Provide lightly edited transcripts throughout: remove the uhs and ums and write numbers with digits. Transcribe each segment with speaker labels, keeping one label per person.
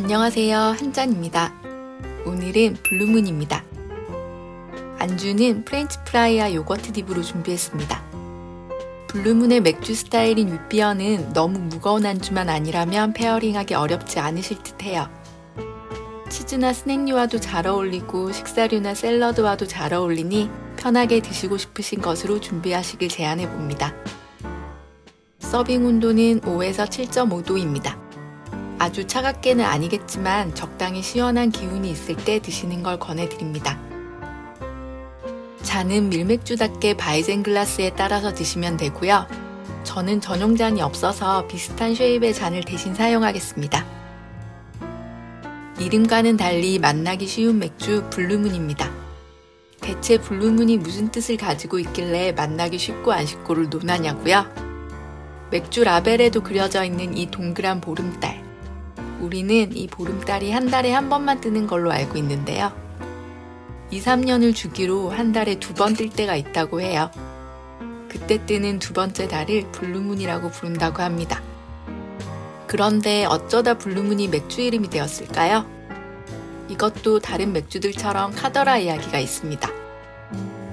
Speaker 1: 안녕하세요, 한잔입니다. 오늘은 블루문입니다. 안주는 프렌치 프라이와 요거트 딥으로 준비했습니다. 블루문의 맥주 스타일인 윗비어는 너무 무거운 안주만 아니라면 페어링하기 어렵지 않으실 듯해요. 치즈나 스낵류와도 잘 어울리고 식사류나 샐러드와도 잘 어울리니 편하게 드시고 싶으신 것으로 준비하시길 제안해봅니다. 서빙 온도는 5에서 7.5도입니다. 아주 차갑게는 아니겠지만 적당히 시원한 기운이 있을 때 드시는 걸 권해드립니다. 잔은 밀맥주답게 바이젠 글라스에 따라서 드시면 되고요. 저는 전용 잔이 없어서 비슷한 쉐입의 잔을 대신 사용하겠습니다. 이름과는 달리 만나기 쉬운 맥주 블루문입니다. 대체 블루문이 무슨 뜻을 가지고 있길래 만나기 쉽고 안 쉽고를 논하냐고요? 맥주 라벨에도 그려져 있는 이 동그란 보름달. 우리는 이 보름달이 한 달에 한 번만 뜨는 걸로 알고 있는데요. 2, 3년을 주기로 한 달에 2번 뜰 때가 있다고 해요. 그때 뜨는 두 번째 달을 블루문이라고 부른다고 합니다. 그런데 어쩌다 블루문이 맥주 이름이 되었을까요? 이것도 다른 맥주들처럼 카더라 이야기가 있습니다.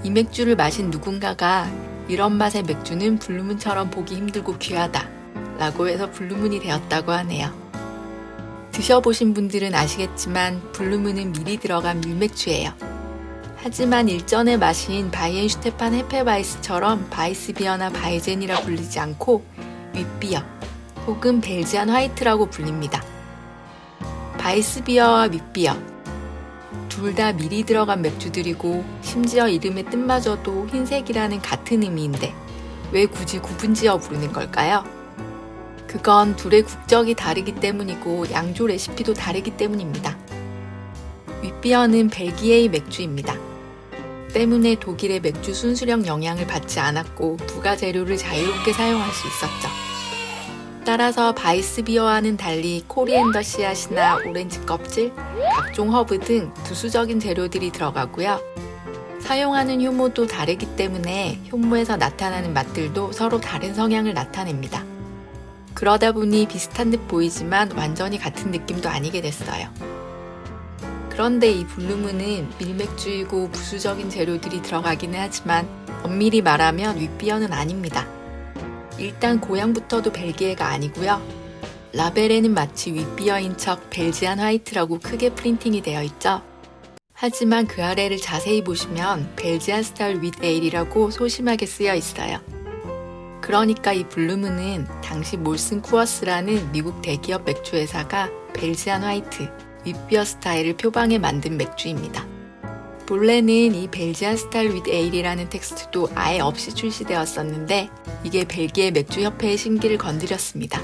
Speaker 1: 이 맥주를 마신 누군가가 이런 맛의 맥주는 블루문처럼 보기 힘들고 귀하다 라고 해서 블루문이 되었다고 하네요. 드셔보신 분들은 아시겠지만 블루문은 밀이 들어간 밀맥주예요. 하지만 일전에 마신 바이엔슈테판 헤페바이스처럼 바이스비어나 바이젠이라 불리지 않고 윗비어 혹은 벨지안 화이트라고 불립니다. 바이스비어와 윗비어 둘 다 밀이 들어간 맥주들이고 심지어 이름의 뜻마저도 흰색이라는 같은 의미인데 왜 굳이 구분지어 부르는 걸까요? 그건 둘의 국적이 다르기 때문이고 양조 레시피도 다르기 때문입니다. 윗비어는 벨기에의 맥주입니다. 때문에 독일의 맥주 순수령 영향을 받지 않았고 부가 재료를 자유롭게 사용할 수 있었죠. 따라서 바이스비어와는 달리 코리앤더 씨앗이나 오렌지 껍질, 각종 허브 등 부수적인 재료들이 들어가고요. 사용하는 효모도 다르기 때문에 효모에서 나타나는 맛들도 서로 다른 성향을 나타냅니다. 그러다 보니 비슷한 듯 보이지만 완전히 같은 느낌도 아니게 됐어요. 그런데 이 블루문은 밀맥주이고 부수적인 재료들이 들어가기는 하지만 엄밀히 말하면 윗비어는 아닙니다. 일단 고향부터도 벨기에가 아니고요. 라벨에는 마치 윗비어인 척 벨지안 화이트라고 크게 프린팅이 되어 있죠. 하지만 그 아래를 자세히 보시면 벨지안 스타일 윗 에일이라고 소심하게 쓰여 있어요. 그러니까 이 블루문은 당시 몰슨 쿠어스라는 미국 대기업 맥주 회사가 벨지안 화이트, 윗비어 스타일을 표방해 만든 맥주입니다. 본래는 이 벨지안 스타일 윗 에일이라는 텍스트도 아예 없이 출시되었었는데 이게 벨기에 맥주협회의 심기를 건드렸습니다.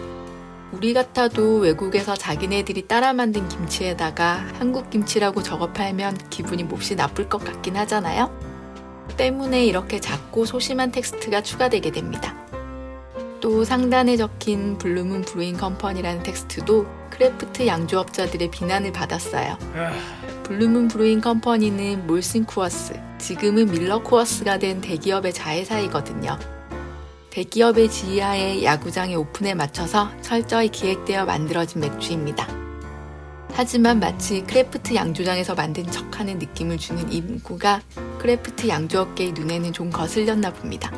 Speaker 1: 우리 같아도 외국에서 자기네들이 따라 만든 김치에다가 한국 김치라고 적어 팔면 기분이 몹시 나쁠 것 같긴 하잖아요? 때문에 이렇게 작고 소심한 텍스트가 추가되게 됩니다. 또 상단에 적힌 블루문 브루잉 컴퍼니라는 텍스트도 크래프트 양조업자들의 비난을 받았어요. 블루문 브루잉 컴퍼니는 몰슨 쿠어스, 지금은 밀러 쿠어스가 된 대기업의 자회사이거든요. 대기업의 지휘하에 야구장의 오픈에 맞춰서 철저히 기획되어 만들어진 맥주입니다. 하지만 마치 크래프트 양조장에서 만든 척하는 느낌을 주는 이 문구가 크래프트 양조업계의 눈에는 좀 거슬렸나 봅니다.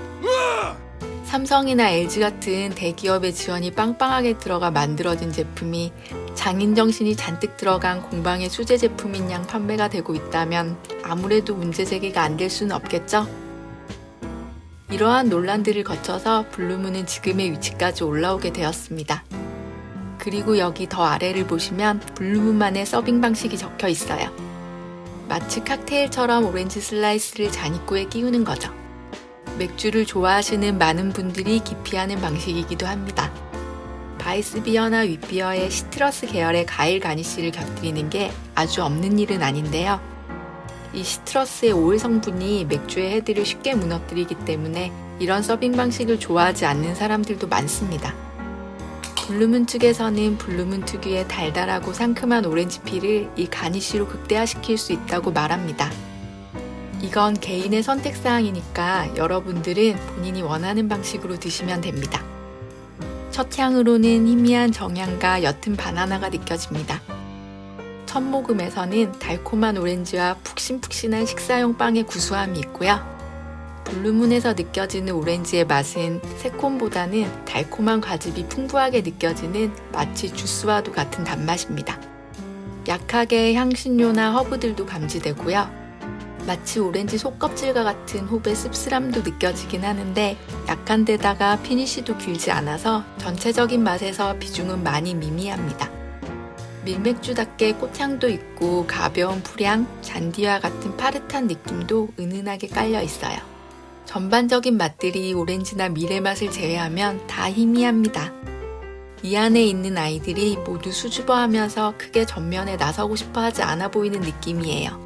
Speaker 1: 삼성이나 LG 같은 대기업의 지원이 빵빵하게 들어가 만들어진 제품이 장인 정신이 잔뜩 들어간 공방의 수제 제품인 양 판매가 되고 있다면 아무래도 문제 제기가 안 될 수는 없겠죠? 이러한 논란들을 거쳐서 블루문은 지금의 위치까지 올라오게 되었습니다. 그리고 여기 더 아래를 보시면 블루문만의 서빙 방식이 적혀 있어요. 마치 칵테일처럼 오렌지 슬라이스를 잔 입구에 끼우는 거죠. 맥주를 좋아하시는 많은 분들이 기피하는 방식이기도 합니다. 바이스비어나 윗비어에 시트러스 계열의 과일 가니쉬를 곁들이는 게 아주 없는 일은 아닌데요. 이 시트러스의 오일 성분이 맥주의 헤드를 쉽게 무너뜨리기 때문에 이런 서빙 방식을 좋아하지 않는 사람들도 많습니다. 블루문 측에서는 블루문 특유의 달달하고 상큼한 오렌지 피를 이 가니쉬로 극대화시킬 수 있다고 말합니다. 이건 개인의 선택사항이니까 여러분들은 본인이 원하는 방식으로 드시면 됩니다. 첫 향으로는 희미한 정향과 옅은 바나나가 느껴집니다. 첫 모금에서는 달콤한 오렌지와 푹신푹신한 식사용 빵의 구수함이 있고요. 블루문에서 느껴지는 오렌지의 맛은 새콤보다는 달콤한 과즙이 풍부하게 느껴지는 마치 주스와도 같은 단맛입니다. 약하게 향신료나 허브들도 감지되고요. 마치 오렌지 속껍질과 같은 홉의 씁쓸함도 느껴지긴 하는데 약한 데다가 피니쉬도 길지 않아서 전체적인 맛에서 비중은 많이 미미합니다. 밀맥주답게 꽃향도 있고 가벼운 풀향, 잔디와 같은 파릇한 느낌도 은은하게 깔려 있어요. 전반적인 맛들이 오렌지나 밀의 맛을 제외하면 다 희미합니다. 이 안에 있는 아이들이 모두 수줍어하면서 크게 전면에 나서고 싶어 하지 않아 보이는 느낌이에요.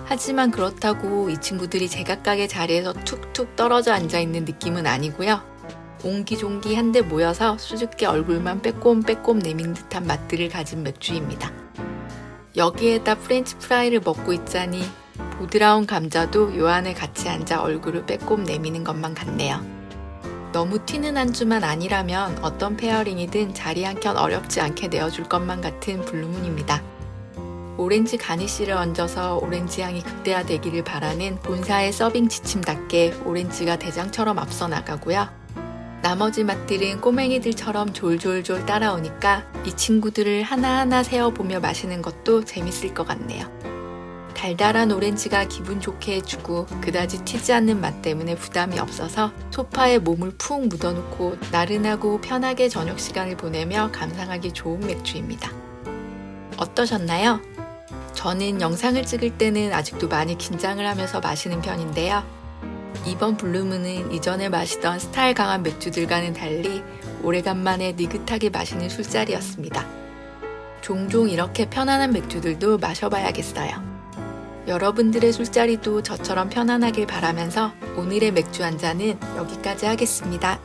Speaker 1: 하지만 그렇다고 이 친구들이 제각각의 자리에서 툭툭 떨어져 앉아있는 느낌은 아니고요. 옹기종기 한데 모여서 수줍게 얼굴만 빼꼼빼꼼 내민 듯한 맛들을 가진 맥주입니다. 여기에다 프렌치 프라이를 먹고 있자니 보드라운 감자도 요 안에 같이 앉아 얼굴을 빼꼼 내미는 것만 같네요. 너무 튀는 안주만 아니라면 어떤 페어링이든 자리 한 켠 어렵지 않게 내어줄 것만 같은 블루문입니다. 오렌지 가니쉬를 얹어서 오렌지 향이 극대화되기를 바라는 본사의 서빙 지침답게 오렌지가 대장처럼 앞서 나가고요. 나머지 맛들은 꼬맹이들처럼 졸졸졸 따라오니까 이 친구들을 하나하나 세어보며 마시는 것도 재밌을 것 같네요. 달달한 오렌지가 기분 좋게 해주고 그다지 튀지 않는 맛 때문에 부담이 없어서 소파에 몸을 푹 묻어놓고 나른하고 편하게 저녁 시간을 보내며 감상하기 좋은 맥주입니다. 어떠셨나요? 저는 영상을 찍을 때는 아직도 많이 긴장을 하면서 마시는 편인데요. 이번 블루문은 이전에 마시던 스타일 강한 맥주들과는 달리 오래간만에 느긋하게 마시는 술자리였습니다. 종종 이렇게 편안한 맥주들도 마셔봐야겠어요. 여러분들의 술자리도 저처럼 편안하길 바라면서 오늘의 맥주 한 잔은 여기까지 하겠습니다.